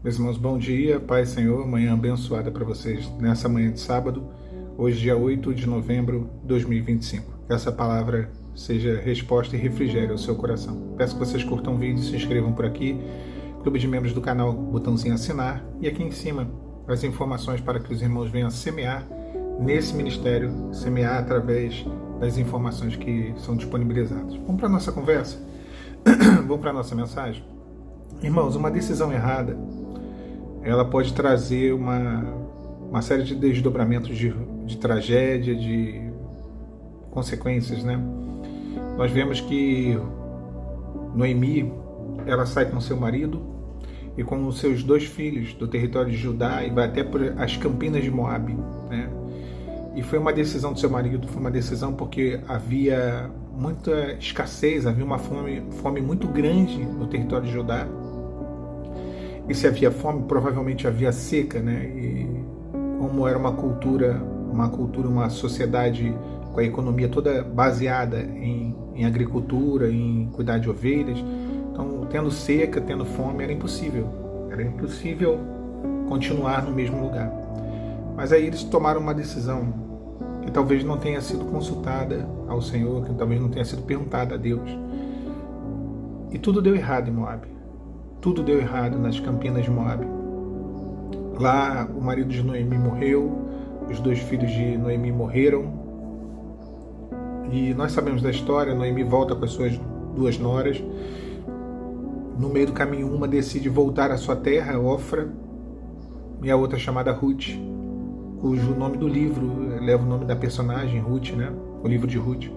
Meus irmãos, bom dia, Pai Senhor, manhã abençoada para vocês nessa manhã de sábado, hoje dia 8 de novembro de 2025. Que essa palavra seja resposta e refrigério ao seu coração. Peço que vocês curtam o vídeo, se inscrevam por aqui, clube de membros do canal, botãozinho assinar e aqui em cima as informações para que os irmãos venham semear nesse ministério, semear através das informações que são disponibilizadas. Vamos para a nossa conversa? Vamos para a nossa mensagem? Irmãos, uma decisão errada ela pode trazer uma série de desdobramentos de tragédia, de consequências, né? Nós vemos que Noemi, ela sai com seu marido e com os seus 2 filhos do território de Judá e vai até por as campinas de Moabe, né? E foi uma decisão do seu marido, foi uma decisão porque havia muita escassez, havia uma fome muito grande no território de Judá. E se havia fome, provavelmente havia seca, né? E como era uma cultura, uma sociedade com a economia toda baseada em agricultura, em cuidar de ovelhas, então tendo seca, tendo fome, era impossível continuar no mesmo lugar. Mas aí eles tomaram uma decisão que talvez não tenha sido consultada ao Senhor, que talvez não tenha sido perguntada a Deus. E tudo deu errado em Moabe. Tudo deu errado nas campinas de Moabe. Lá o marido de Noemi morreu, os 2 filhos de Noemi morreram. E nós sabemos da história, Noemi volta com as suas 2 noras. No meio do caminho, uma decide voltar à sua terra, Ofra, e a outra chamada Ruth, cujo nome do livro leva o nome da personagem, Ruth, né? O livro de Ruth.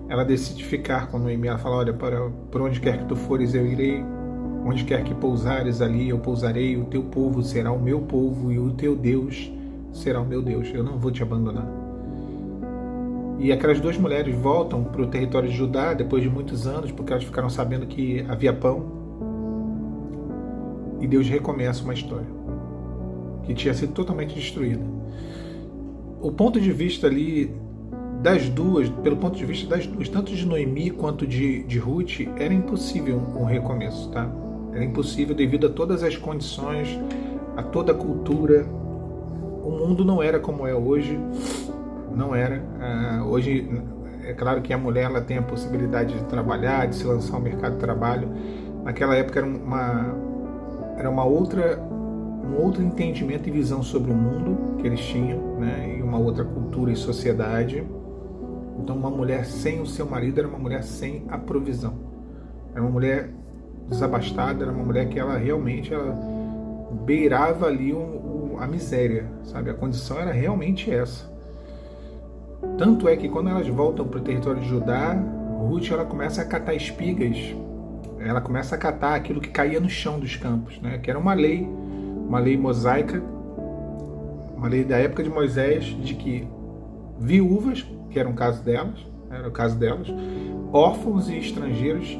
Ela decide ficar com Noemi. Ela fala, olha, por onde quer que tu fores eu irei, onde quer que pousares ali eu pousarei, o teu povo será o meu povo e o teu Deus será o meu Deus, eu não vou te abandonar. E aquelas 2 mulheres voltam para o território de Judá depois de muitos anos, porque elas ficaram sabendo que havia pão, e Deus recomeça uma história que tinha sido totalmente destruída. O ponto de vista ali das duas, pelo ponto de vista das duas, tanto de Noemi quanto de Ruth, era impossível um recomeço, tá? Era impossível devido a todas as condições, a toda a cultura. O mundo não era como é hoje, não era. Hoje, é claro que a mulher ela tem a possibilidade de trabalhar, de se lançar ao mercado de trabalho. Naquela época era um outro entendimento e visão sobre o mundo que eles tinham, né? E uma outra cultura e sociedade. Então uma mulher sem o seu marido era uma mulher sem a provisão. Era uma mulher desabastada, era uma mulher que ela realmente beirava ali a miséria, sabe? A condição era realmente essa. Tanto é que quando elas voltam para o território de Judá, Ruth ela começa a catar espigas, ela começa a catar aquilo que caía no chão dos campos, né? Que era uma lei mosaica, uma lei da época de Moisés, de que viúvas, que era o caso delas, órfãos e estrangeiros,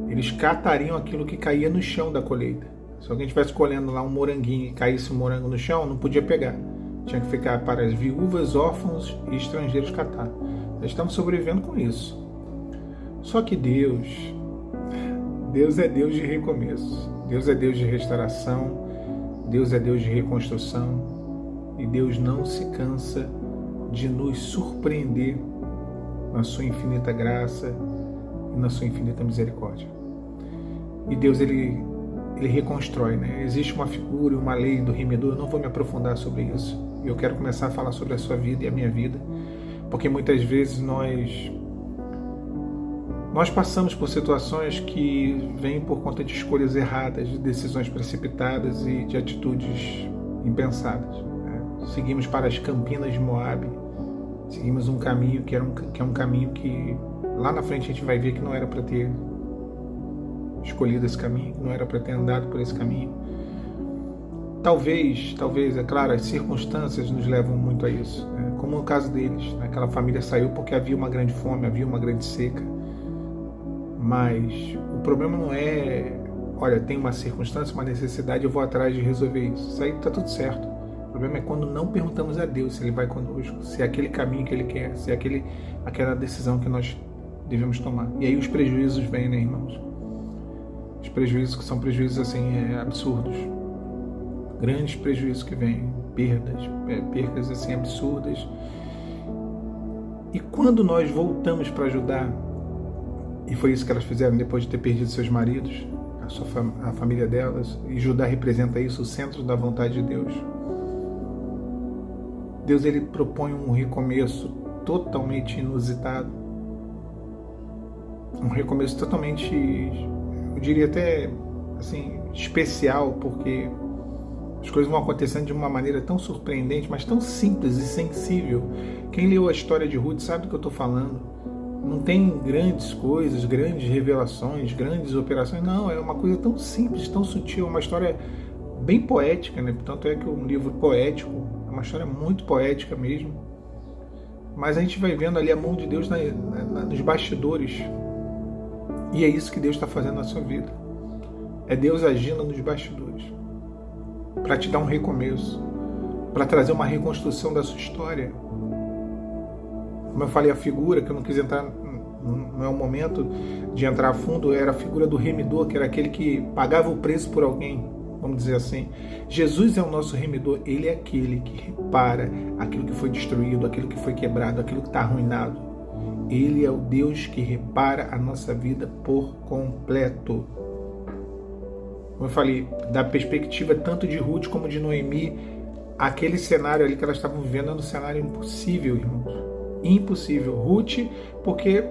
eles catariam aquilo que caía no chão da colheita. Se alguém estivesse colhendo lá um moranguinho e caísse um morango no chão, não podia pegar. Tinha que ficar para as viúvas, órfãos e estrangeiros catar. Eles estavam sobrevivendo com isso. Só que Deus é Deus de recomeço. Deus é Deus de restauração. Deus é Deus de reconstrução. E Deus não se cansa de nos surpreender na sua infinita graça e na sua infinita misericórdia. E Deus, ele reconstrói, né? Existe uma figura e uma lei do remedor, eu não vou me aprofundar sobre isso. Eu quero começar a falar sobre a sua vida e a minha vida, porque muitas vezes nós passamos por situações que vêm por conta de escolhas erradas, de decisões precipitadas e de atitudes impensadas, né? Seguimos para as campinas de Moabe, seguimos um caminho que é um caminho que lá na frente a gente vai ver que não era para ter escolhido esse caminho, não era para ter andado por esse caminho. Talvez, é claro, as circunstâncias nos levam muito a isso, né? Como no caso deles, né? Aquela família saiu porque havia uma grande fome, havia uma grande seca. Mas o problema não é, olha, tem uma circunstância, uma necessidade, eu vou atrás de resolver isso. Isso aí está tudo certo. O problema é quando não perguntamos a Deus se Ele vai conosco, se é aquele caminho que Ele quer, se é aquela decisão que nós devemos tomar. E aí os prejuízos vêm, né, irmãos? Os prejuízos que são prejuízos assim absurdos. grandes prejuízos que vêm, percas assim absurdas. E quando nós voltamos para ajudar, e foi isso que elas fizeram depois de ter perdido seus maridos, a família delas, e Judá representa isso, o centro da vontade de Deus. Deus, ele propõe um recomeço totalmente inusitado, um recomeço totalmente, eu diria até assim, especial, porque as coisas vão acontecendo de uma maneira tão surpreendente, mas tão simples e sensível. Quem leu a história de Ruth sabe do que eu estou falando. Não tem grandes coisas, grandes revelações, grandes operações. Não, é uma coisa tão simples, tão sutil, uma história bem poética, né? Tanto é que é um livro poético, é uma história muito poética mesmo. Mas a gente vai vendo ali a mão de Deus nos bastidores. E é isso que Deus está fazendo na sua vida. É Deus agindo nos bastidores, para te dar um recomeço, para trazer uma reconstrução da sua história. Como eu falei, a figura, que eu não quis entrar, não é o momento de entrar a fundo, era a figura do remidor, que era aquele que pagava o preço por alguém, vamos dizer assim. Jesus é o nosso remidor, ele é aquele que repara aquilo que foi destruído, aquilo que foi quebrado, aquilo que está arruinado. Ele é o Deus que repara a nossa vida por completo. Como eu falei, da perspectiva tanto de Ruth como de Noemi, aquele cenário ali que elas estavam vivendo era um cenário impossível, irmãos. Impossível. Ruth, porque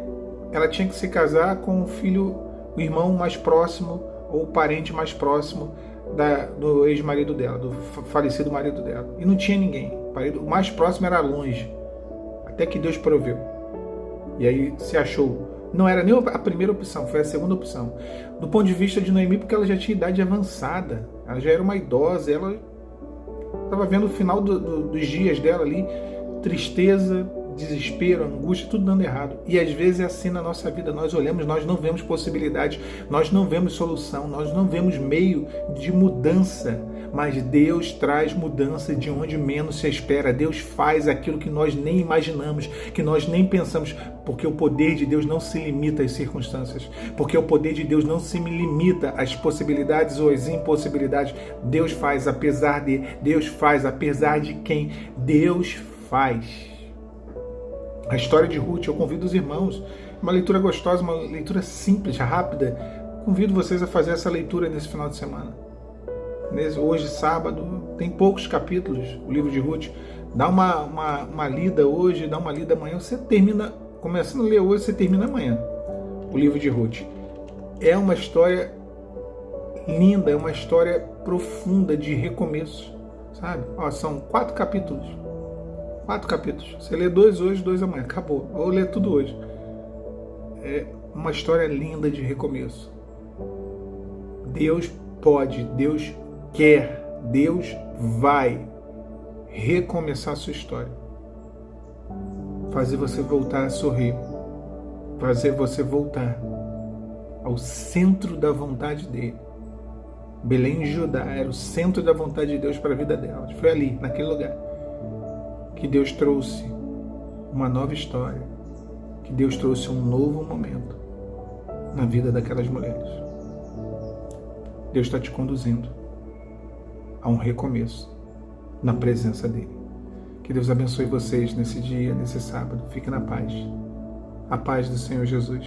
ela tinha que se casar com o irmão mais próximo, ou o parente mais próximo do ex-marido dela, do falecido marido dela. E não tinha ninguém. O mais próximo era longe. Até que Deus proveu. E aí se achou. Não era nem a primeira opção, foi a segunda opção. Do ponto de vista de Noemi, porque ela já tinha idade avançada. Ela já era uma idosa, ela estava vendo o final dos dias dela ali, tristeza, desespero, angústia, tudo dando errado. E às vezes é assim na nossa vida, nós olhamos, nós não vemos possibilidade, nós não vemos solução, nós não vemos meio de mudança, mas Deus traz mudança de onde menos se espera. Deus faz aquilo que nós nem imaginamos, que nós nem pensamos, porque o poder de Deus não se limita às circunstâncias, porque o poder de Deus não se limita às possibilidades ou às impossibilidades. Deus faz apesar de, Deus faz apesar de quem, Deus faz. A história de Ruth, eu convido os irmãos, uma leitura gostosa, uma leitura simples, rápida. Convido vocês a fazer essa leitura nesse final de semana. Hoje, sábado, tem poucos capítulos, o livro de Ruth. Dá uma lida hoje, dá uma lida amanhã. Você termina, começando a ler hoje, você termina amanhã o livro de Ruth. É uma história linda, é uma história profunda de recomeço, sabe? São 4 capítulos. 4 capítulos. Você lê 2 hoje, 2 amanhã. Acabou. Ou lê tudo hoje. É uma história linda de recomeço. Deus pode, Deus quer, Deus vai recomeçar a sua história. Fazer você voltar a sorrir. Fazer você voltar ao centro da vontade dele. Belém de Judá era o centro da vontade de Deus para a vida delas. Foi ali, naquele lugar, que Deus trouxe uma nova história, que Deus trouxe um novo momento na vida daquelas mulheres. Deus está te conduzindo a um recomeço na presença dele. Que Deus abençoe vocês nesse dia, nesse sábado. Fique na paz. A paz do Senhor Jesus.